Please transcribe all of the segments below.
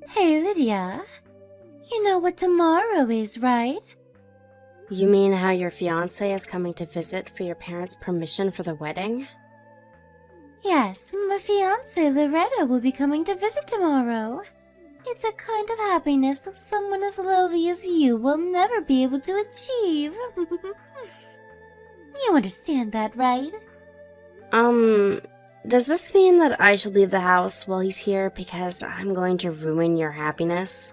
Hey, Lydia. You know what tomorrow is, right? You mean how your fiancé is coming to visit for your parents' permission for the wedding? Yes, my fiancée Loretta will be coming to visit tomorrow. It's a kind of happiness that someone as lowly as you will never be able to achieve. You understand that, right? Does this mean that I should leave the house while he's here because I'm going to ruin your happiness?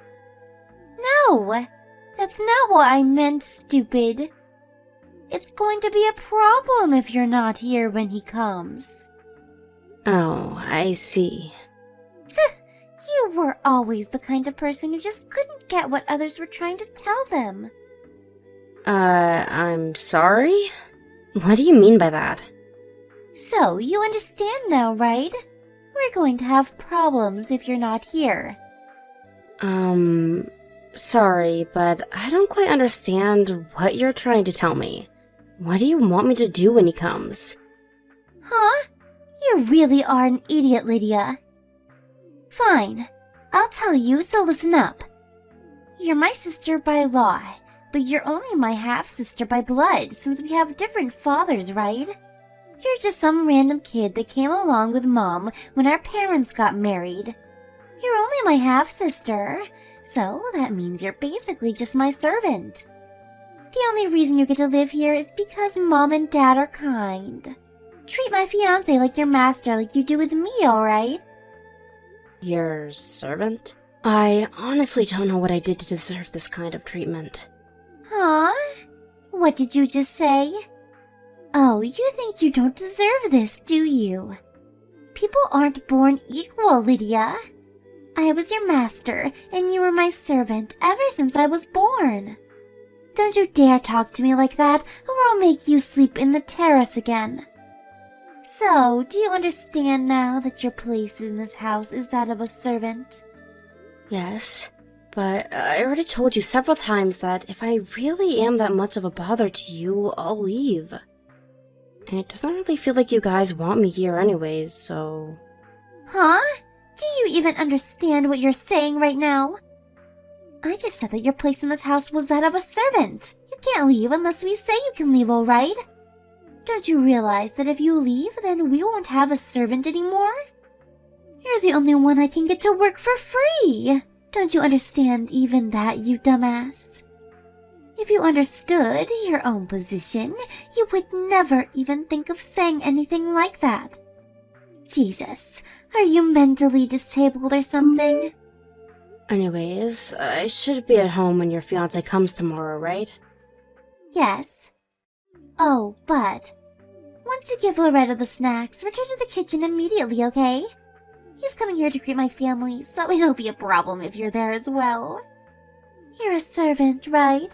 No! That's not what I meant, stupid. It's going to be a problem if you're not here when he comes. Oh, I see. You were always the kind of person who just couldn't get what others were trying to tell them. I'm sorry? What do you mean by that? So, you understand now, right? We're going to have problems if you're not here. Sorry, but I don't quite understand what you're trying to tell me. What do you want me to do when he comes? Huh? You really are an idiot, Lydia. Fine. I'll tell you, so listen up. You're my sister by law, but you're only my half-sister by blood since we have different fathers, right? You're just some random kid that came along with Mom when our parents got married. You're only my half-sister, so that means you're basically just my servant. The only reason you get to live here is because Mom and Dad are kind. Treat my fiancé like your master like you do with me, alright? Your servant? I honestly don't know what I did to deserve this kind of treatment. Huh? What did you just say? Oh, you think you don't deserve this, do you? People aren't born equal, Lydia. I was your master, and you were my servant ever since I was born. Don't you dare talk to me like that, or I'll make you sleep in the terrace again. So, do you understand now that your place in this house is that of a servant? Yes, but I already told you several times that if I really am that much of a bother to you, I'll leave. And it doesn't really feel like you guys want me here anyways, so... Huh? Do you even understand what you're saying right now? I just said that your place in this house was that of a servant. You can't leave unless we say you can leave, alright? Don't you realize that if you leave, then we won't have a servant anymore? You're the only one I can get to work for free. Don't you understand even that, you dumbass? If you understood your own position, you would never even think of saying anything like that. Jesus, are you mentally disabled or something? Anyways, I should be at home when your fiancé comes tomorrow, right? Yes. Oh, but once you give Loretta the snacks, return to the kitchen immediately, okay? He's coming here to greet my family, so it'll be a problem if you're there as well. You're a servant, right?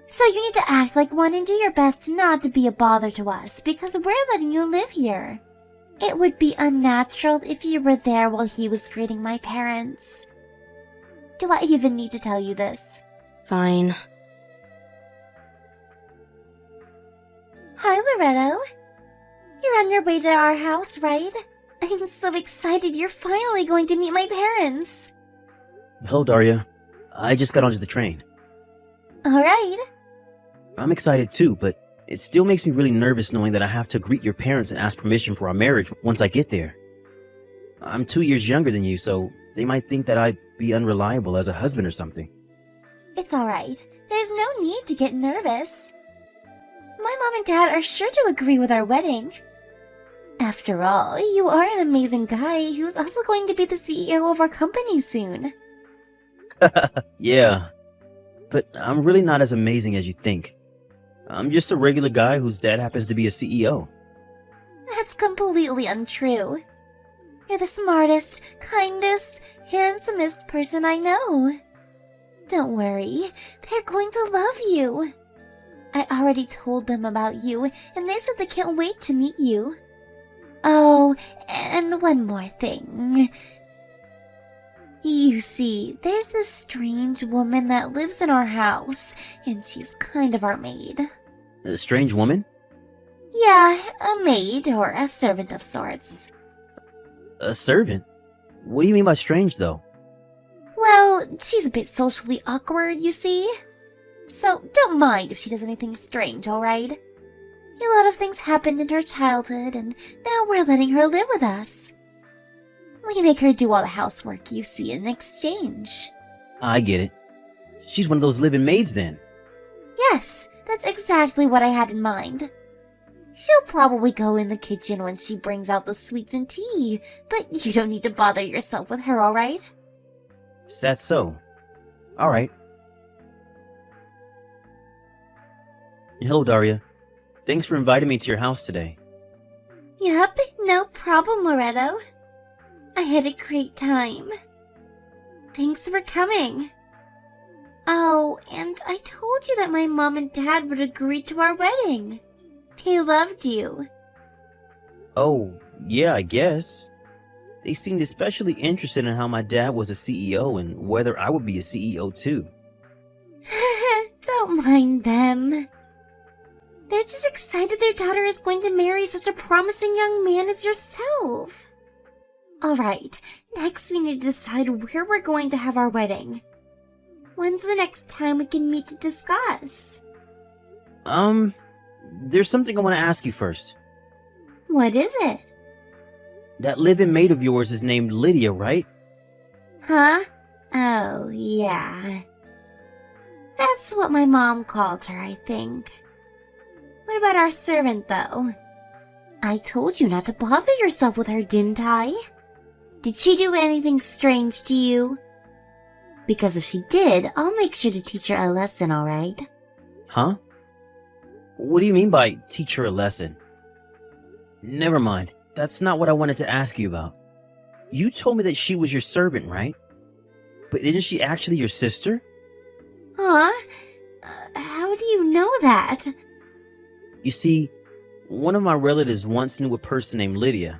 So you need to act like one and do your best not to be a bother to us, because we're letting you live here. It would be unnatural if you were there while he was greeting my parents. Do I even need to tell you this? Fine. Hi, Loretto. You're on your way to our house, right? I'm so excited you're finally going to meet my parents. Hello, Daria. I just got onto the train. Alright. I'm excited too, but it still makes me really nervous knowing that I have to greet your parents and ask permission for our marriage once I get there. I'm 2 years younger than you, so they might think that I'd be unreliable as a husband or something. It's alright. There's no need to get nervous. My mom and dad are sure to agree with our wedding. After all, you are an amazing guy who's also going to be the CEO of our company soon. Yeah, but I'm really not as amazing as you think. I'm just a regular guy whose dad happens to be a CEO. That's completely untrue. You're the smartest, kindest, handsomest person I know. Don't worry, they're going to love you. I already told them about you, and they said they can't wait to meet you. Oh, and one more thing. You see, there's this strange woman that lives in our house, and she's kind of our maid. A strange woman? Yeah, a maid or a servant of sorts. A servant? What do you mean by strange, though? she's a bit socially awkward, you see. So don't mind if she does anything strange, alright? A lot of things happened in her childhood, and now we're letting her live with us. We make her do all the housework, you see, in exchange. I get it. She's one of those living maids then. Yes, that's exactly what I had in mind. She'll probably go in the kitchen when she brings out the sweets and tea, but you don't need to bother yourself with her, alright? Is that so? Alright. Hello, Daria. Thanks for inviting me to your house today. Yep, no problem, Loretto. I had a great time. Thanks for coming. Oh, and I told you that my mom and dad would agree to our wedding. They loved you. Oh, yeah, I guess. They seemed especially interested in how my dad was a CEO and whether I would be a CEO too. Don't mind them. They're just excited their daughter is going to marry such a promising young man as yourself. Alright, next we need to decide where we're going to have our wedding. When's the next time we can meet to discuss? There's something I want to ask you first. What is it? That live-in maid of yours is named Lydia, right? Huh? Oh, yeah. That's what my mom called her, I think. What about our servant, though? I told you not to bother yourself with her, didn't I? Did she do anything strange to you? Because if she did, I'll make sure to teach her a lesson, alright? Huh? What do you mean by teach her a lesson? Never mind. That's not what I wanted to ask you about. You told me that she was your servant, right? But isn't she actually your sister? Huh? How do you know that? You see, one of my relatives once knew a person named Lydia.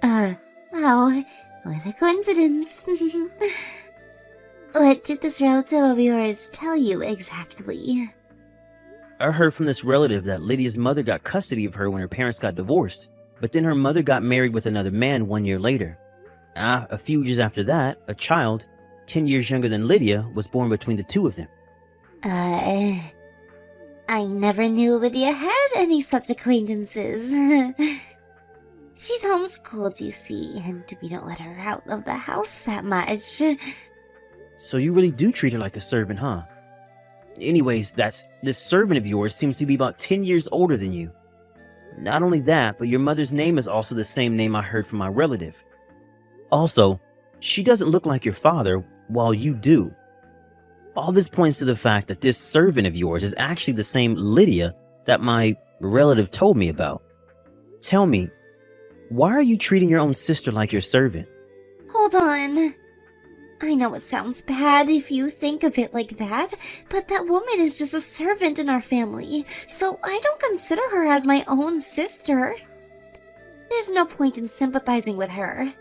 Wow, what a coincidence. What did this relative of yours tell you exactly? I heard from this relative that Lydia's mother got custody of her when her parents got divorced, but then her mother got married with another man 1 year later. A few years after that, a child, 10 years younger than Lydia, was born between the two of them. I never knew Lydia had any such acquaintances. She's homeschooled, you see, and we don't let her out of the house that much. So you really do treat her like a servant, huh? Anyways, this servant of yours seems to be about 10 years older than you. Not only that, but your mother's name is also the same name I heard from my relative. Also, she doesn't look like your father, while you do. All this points to the fact that this servant of yours is actually the same Lydia that my relative told me about. Tell me, why are you treating your own sister like your servant? Hold on. I know it sounds bad if you think of it like that, but that woman is just a servant in our family, so I don't consider her as my own sister. There's no point in sympathizing with her.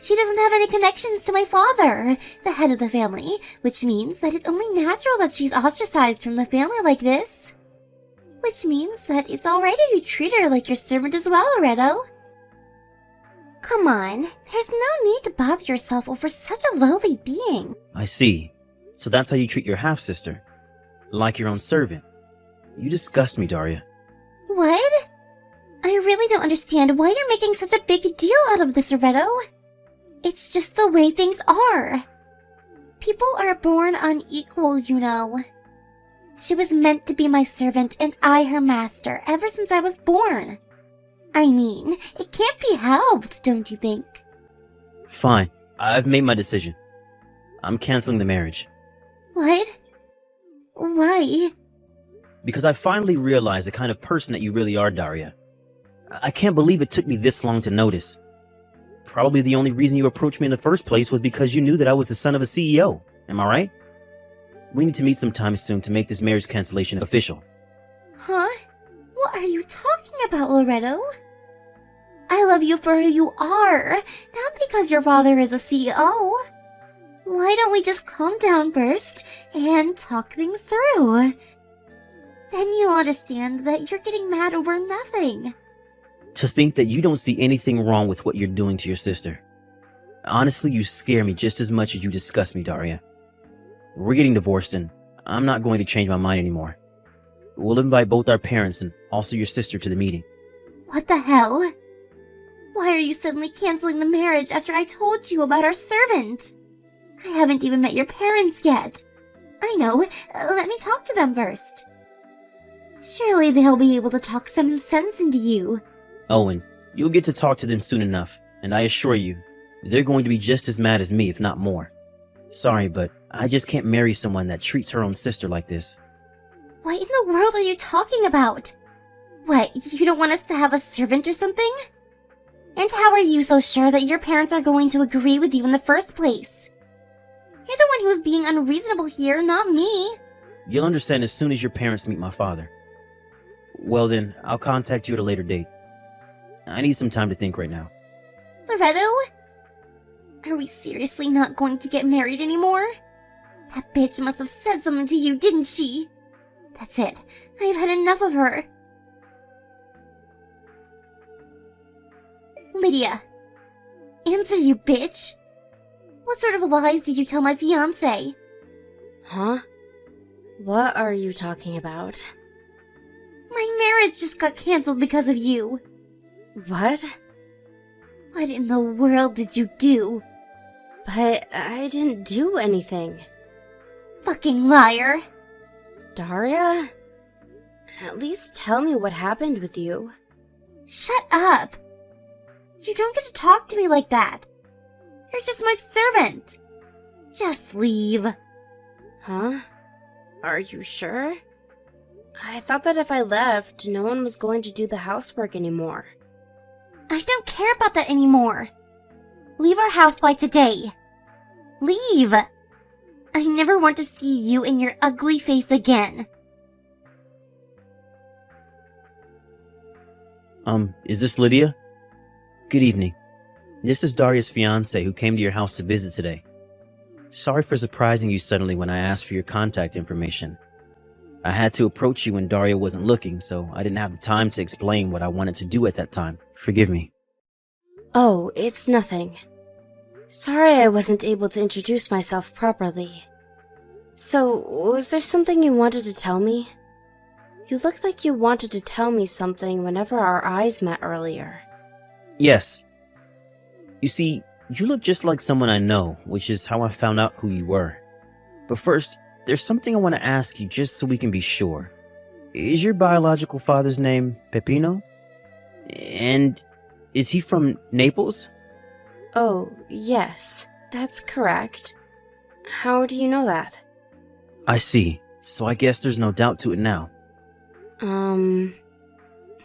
She doesn't have any connections to my father, the head of the family, which means that it's only natural that she's ostracized from the family like this. Which means that it's alright if you treat her like your servant as well, Loretto. Come on, there's no need to bother yourself over such a lowly being. I see. So that's how you treat your half-sister. Like your own servant. You disgust me, Daria. What? I really don't understand why you're making such a big deal out of this, Loretto. It's just the way things are. People are born unequal, you know. She was meant to be my servant and I her master ever since I was born. I mean, it can't be helped, don't you think? Fine. I've made my decision. I'm canceling the marriage. What? Why? Because I finally realized the kind of person that you really are, Daria. I can't believe it took me this long to notice. Probably the only reason you approached me in the first place was because you knew that I was the son of a CEO. Am I right? We need to meet sometime soon to make this marriage cancellation official. Huh? What are you talking about, Loretto? I love you for who you are, not because your father is a CEO. Why don't we just calm down first and talk things through? Then you'll understand that you're getting mad over nothing. To think that you don't see anything wrong with what you're doing to your sister. Honestly, you scare me just as much as you disgust me, Daria. We're getting divorced and I'm not going to change my mind anymore. We'll invite both our parents and also your sister to the meeting. What the hell? Why are you suddenly canceling the marriage after I told you about our servant? I haven't even met your parents yet. I know, let me talk to them first. Surely they'll be able to talk some sense into you. Owen, you'll get to talk to them soon enough, and I assure you, they're going to be just as mad as me, if not more. Sorry, but I just can't marry someone that treats her own sister like this. What in the world are you talking about? What, you don't want us to have a servant or something? And how are you so sure that your parents are going to agree with you in the first place? You're the one who was being unreasonable here, not me. You'll understand as soon as your parents meet my father. Well then, I'll contact you at a later date. I need some time to think right now. Loretto? Are we seriously not going to get married anymore? That bitch must have said something to you, didn't she? That's it. I've had enough of her. Lydia. Answer, you bitch. What sort of lies did you tell my fiancé? Huh? What are you talking about? My marriage just got cancelled because of you. What? What in the world did you do? But I didn't do anything. Fucking liar. Daria? At least tell me what happened with you. Shut up. You don't get to talk to me like that. You're just my servant. Just leave. Huh? Are you sure? I thought that if I left, no one was going to do the housework anymore. I don't care about that anymore. Leave our house by today. Leave. I never want to see you and your ugly face again. Is this Lydia? Good evening. This is Daria's fiancé who came to your house to visit today. Sorry for surprising you suddenly when I asked for your contact information. I had to approach you when Daria wasn't looking, so I didn't have the time to explain what I wanted to do at that time. Forgive me. Oh, it's nothing. Sorry I wasn't able to introduce myself properly. So, was there something you wanted to tell me? You looked like you wanted to tell me something whenever our eyes met earlier. Yes. You see, you look just like someone I know, which is how I found out who you were. But first, there's something I want to ask you just so we can be sure. Is your biological father's name Peppino? And is he from Naples? Oh, yes, that's correct. How do you know that? I see. So I guess there's no doubt to it now.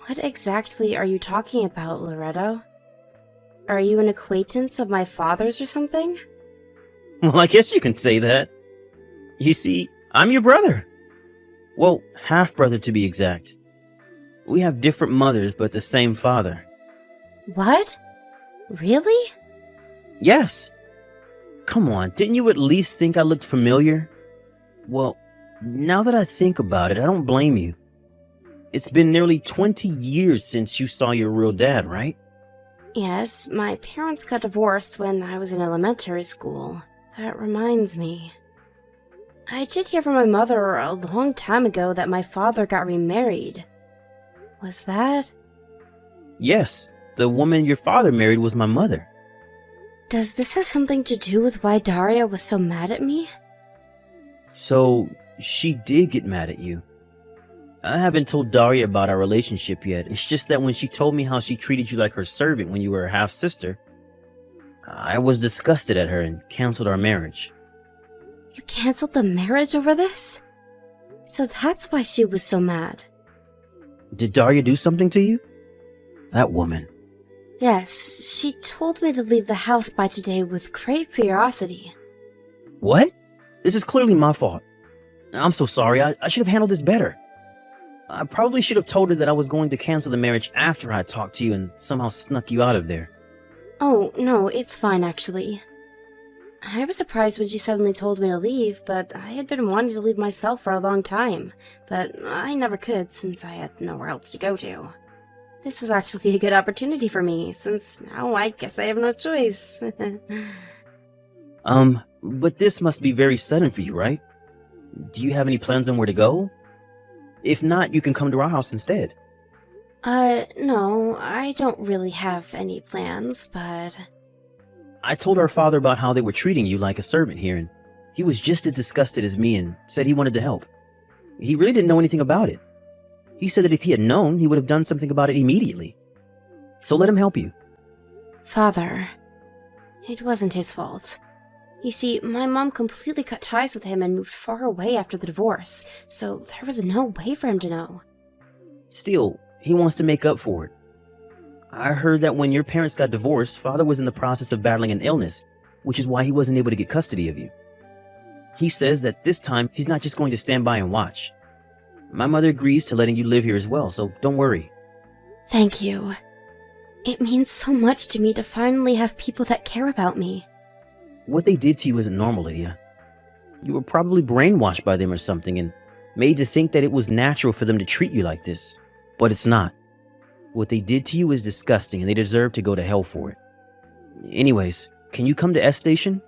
What exactly are you talking about, Loretto? Are you an acquaintance of my father's or something? Well, I guess you can say that. You see, I'm your brother. Well, half-brother to be exact. We have different mothers, but the same father. What? Really? Yes. Come on, didn't you at least think I looked familiar? Well, now that I think about it, I don't blame you. It's been nearly 20 years since you saw your real dad, right? Yes, my parents got divorced when I was in elementary school. That reminds me. I did hear from my mother a long time ago that my father got remarried. Was that? Yes, the woman your father married was my mother. Does this have something to do with why Daria was so mad at me? So, she did get mad at you. I haven't told Daria about our relationship yet. It's just that when she told me how she treated you like her servant when you were her half-sister, I was disgusted at her and canceled our marriage. You canceled the marriage over this? So that's why she was so mad. Did Daria do something to you? That woman. Yes, she told me to leave the house by today with great curiosity. What? This is clearly my fault. I'm so sorry. I should have handled this better. I probably should have told her that I was going to cancel the marriage after I talked to you and somehow snuck you out of there. Oh, no, it's fine actually. I was surprised when she suddenly told me to leave, but I had been wanting to leave myself for a long time. But I never could since I had nowhere else to go to. This was actually a good opportunity for me, since now I guess I have no choice. But this must be very sudden for you, right? Do you have any plans on where to go? If not, you can come to our house instead. No, I don't really have any plans, but... I told our father about how they were treating you like a servant here, and he was just as disgusted as me and said he wanted to help. He really didn't know anything about it. He said that if he had known, he would have done something about it immediately. So let him help you. Father, it wasn't his fault. You see, my mom completely cut ties with him and moved far away after the divorce, so there was no way for him to know. Still, he wants to make up for it. I heard that when your parents got divorced, father was in the process of battling an illness, which is why he wasn't able to get custody of you. He says that this time, he's not just going to stand by and watch. My mother agrees to letting you live here as well, so don't worry. Thank you. It means so much to me to finally have people that care about me. What they did to you isn't normal, Lydia. You were probably brainwashed by them or something and made to think that it was natural for them to treat you like this. But it's not. What they did to you is disgusting and they deserve to go to hell for it. Anyways, can you come to S Station?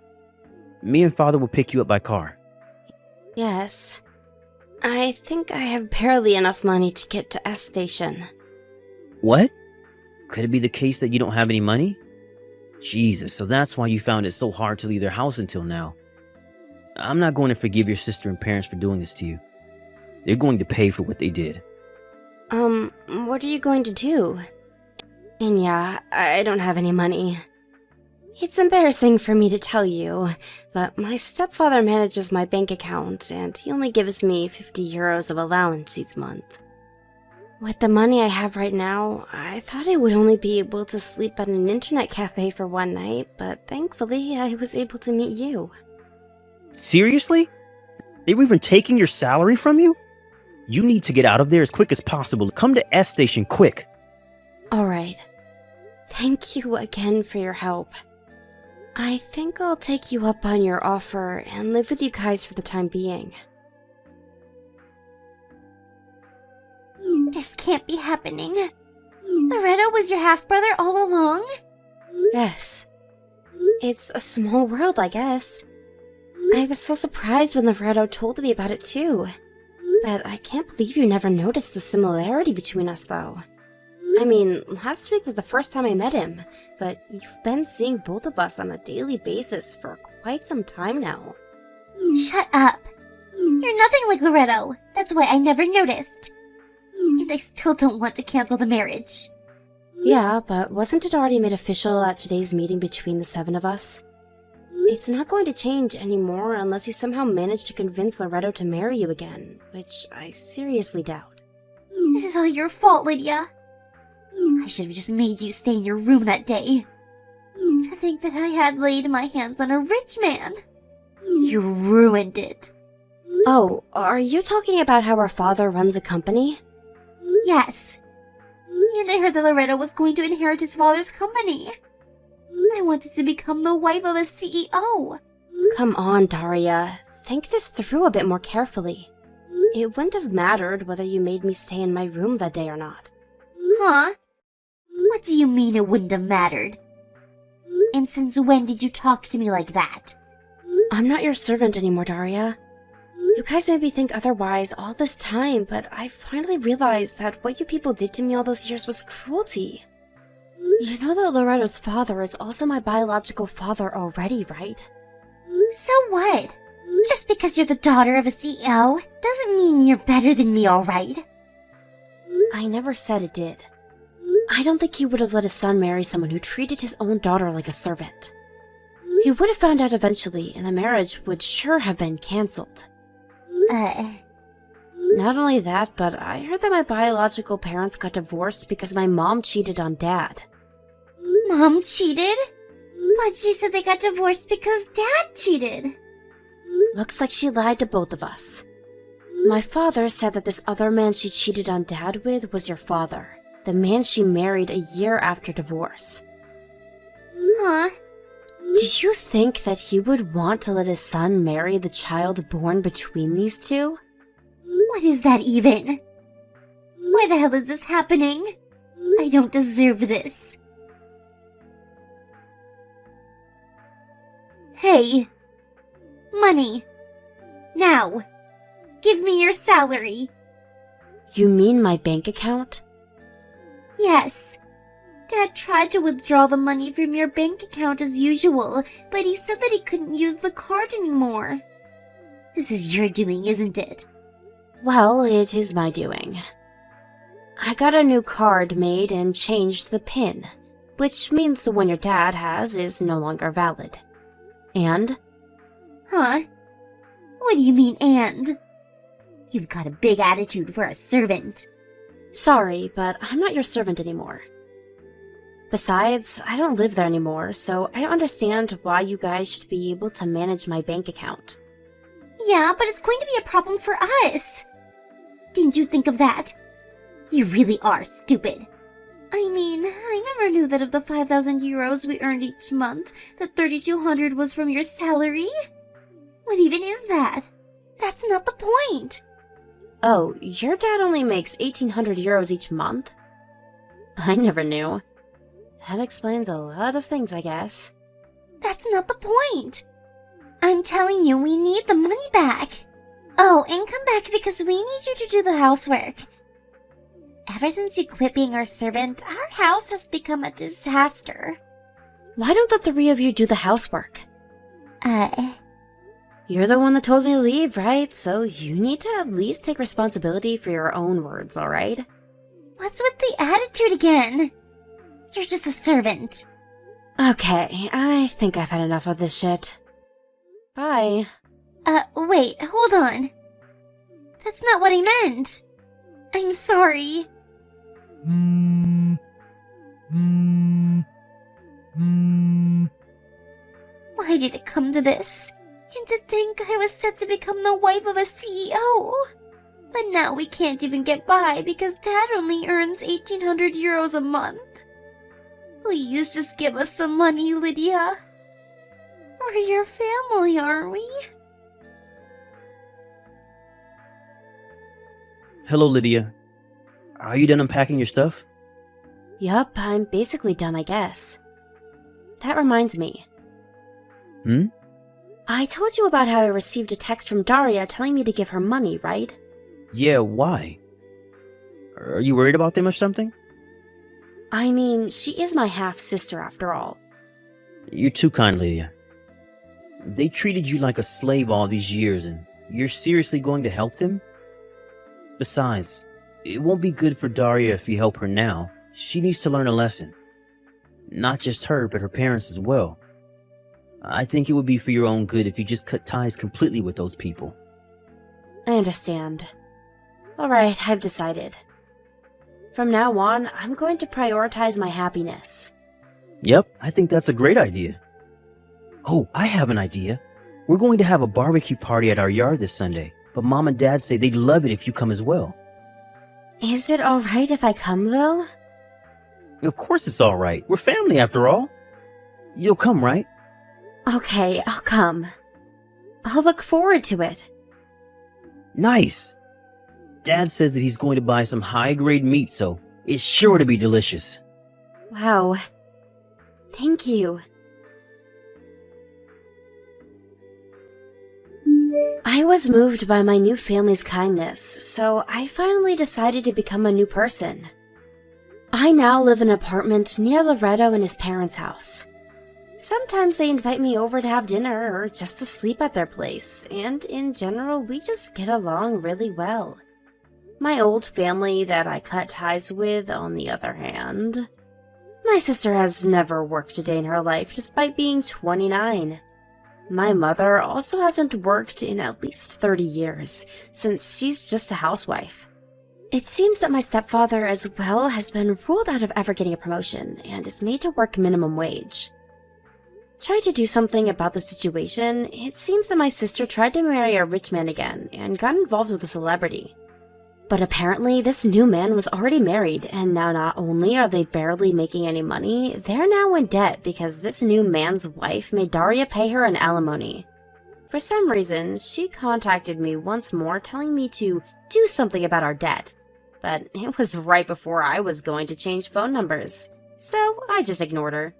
Me and father will pick you up by car. Yes. I think I have barely enough money to get to S Station. What? Could it be the case that you don't have any money? Jesus, so that's why you found it so hard to leave their house until now. I'm not going to forgive your sister and parents for doing this to you. They're going to pay for what they did. What are you going to do? And yeah, I don't have any money. It's embarrassing for me to tell you, but my stepfather manages my bank account, and he only gives me 50 euros of allowance each month. With the money I have right now, I thought I would only be able to sleep at an internet cafe for one night, but thankfully I was able to meet you. Seriously? They were even taking your salary from you? You need to get out of there as quick as possible. Come to S Station, quick. Alright. Thank you again for your help. I think I'll take you up on your offer and live with you guys for the time being. This can't be happening. Loretto was your half-brother all along? Yes. It's a small world, I guess. I was so surprised when Loretto told me about it too. But I can't believe you never noticed the similarity between us, though. I mean, last week was the first time I met him, but you've been seeing both of us on a daily basis for quite some time now. Shut up. You're nothing like Loretto. That's why I never noticed. And I still don't want to cancel the marriage. Yeah, but wasn't it already made official at today's meeting between the 7 of us? It's not going to change anymore unless you somehow manage to convince Loretto to marry you again, which I seriously doubt. This is all your fault, Lydia. I should have just made you stay in your room that day. To think that I had laid my hands on a rich man. You ruined it. Oh, are you talking about how our father runs a company? Yes. And I heard that Loretto was going to inherit his father's company. I wanted to become the wife of a CEO. Come on, Daria. Think this through a bit more carefully. It wouldn't have mattered whether you made me stay in my room that day or not. Huh? What do you mean it wouldn't have mattered? And since when did you talk to me like that? I'm not your servant anymore, Daria. You guys made me think otherwise all this time, but I finally realized that what you people did to me all those years was cruelty. You know that Loretto's father is also my biological father already, right? So what? Just because you're the daughter of a CEO doesn't mean you're better than me, alright? I never said it did. I don't think he would have let his son marry someone who treated his own daughter like a servant. He would have found out eventually, and the marriage would sure have been cancelled. Not only that, but I heard that my biological parents got divorced because my mom cheated on Dad. Mom cheated? But she said they got divorced because Dad cheated. Looks like she lied to both of us. My father said that this other man she cheated on Dad with was your father, the man she married a year after divorce. Huh? Do you think that he would want to let his son marry the child born between these two? What is that even? Why the hell is this happening? I don't deserve this. Hey! Money! Now! Give me your salary! You mean my bank account? Yes. Dad tried to withdraw the money from your bank account as usual, but he said that he couldn't use the card anymore. This is your doing, isn't it? Well, it is my doing. I got a new card made and changed the PIN, which means the one your dad has is no longer valid. And? Huh? What do you mean, and? You've got a big attitude for a servant. Sorry, but I'm not your servant anymore. Besides, I don't live there anymore, so I don't understand why you guys should be able to manage my bank account. Yeah, but it's going to be a problem for us. Didn't you think of that? You really are stupid. I mean, I never knew that of the 5,000 euros we earned each month, that 3,200 was from your salary. What even is that? That's not the point. Oh, your dad only makes 1,800 euros each month? I never knew. That explains a lot of things, I guess. That's not the point. I'm telling you, we need the money back. Oh, and come back because we need you to do the housework. Ever since you quit being our servant, our house has become a disaster. Why don't the three of you do the housework? You're the one that told me to leave, right? So you need to at least take responsibility for your own words, alright? What's with the attitude again? You're just a servant. Okay, I think I've had enough of this shit. Bye. Wait, hold on. That's not what I meant. I'm sorry. Why did it come to this? And to think I was set to become the wife of a CEO. But now we can't even get by because Dad only earns 1,800 euros a month. Please just give us some money, Lydia. We're your family, aren't we? Hello, Lydia. Are you done unpacking your stuff? Yup, I'm basically done, I guess. That reminds me. I told you about how I received a text from Daria telling me to give her money, right? Yeah, why? Are you worried about them or something? I mean, she is my half-sister after all. You're too kind, Lydia. They treated you like a slave all these years, and you're seriously going to help them? Besides, it won't be good for Daria if you help her now. She needs to learn a lesson. Not just her, but her parents as well. I think it would be for your own good if you just cut ties completely with those people. I understand. Alright, I've decided. From now on, I'm going to prioritize my happiness. Yep, I think that's a great idea. Oh, I have an idea. We're going to have a barbecue party at our yard this Sunday, but Mom and Dad say they'd love it if you come as well. Is it alright if I come, though? Of course it's alright. We're family after all. You'll come, right? Okay, I'll come. I'll look forward to it. Nice. Dad says that he's going to buy some high-grade meat, so it's sure to be delicious. Wow. Thank you. I was moved by my new family's kindness, so I finally decided to become a new person. I now live in an apartment near Loretto and his parents' house. Sometimes they invite me over to have dinner or just to sleep at their place, and in general, we just get along really well. My old family that I cut ties with, on the other hand. My sister has never worked a day in her life despite being 29. My mother also hasn't worked in at least 30 years, since she's just a housewife. It seems that my stepfather as well has been ruled out of ever getting a promotion and is made to work minimum wage. Trying to do something about the situation, it seems that my sister tried to marry a rich man again and got involved with a celebrity. But apparently this new man was already married, and now not only are they barely making any money, they're now in debt because this new man's wife made Daria pay her an alimony. For some reason, she contacted me once more telling me to do something about our debt, but it was right before I was going to change phone numbers, so I just ignored her.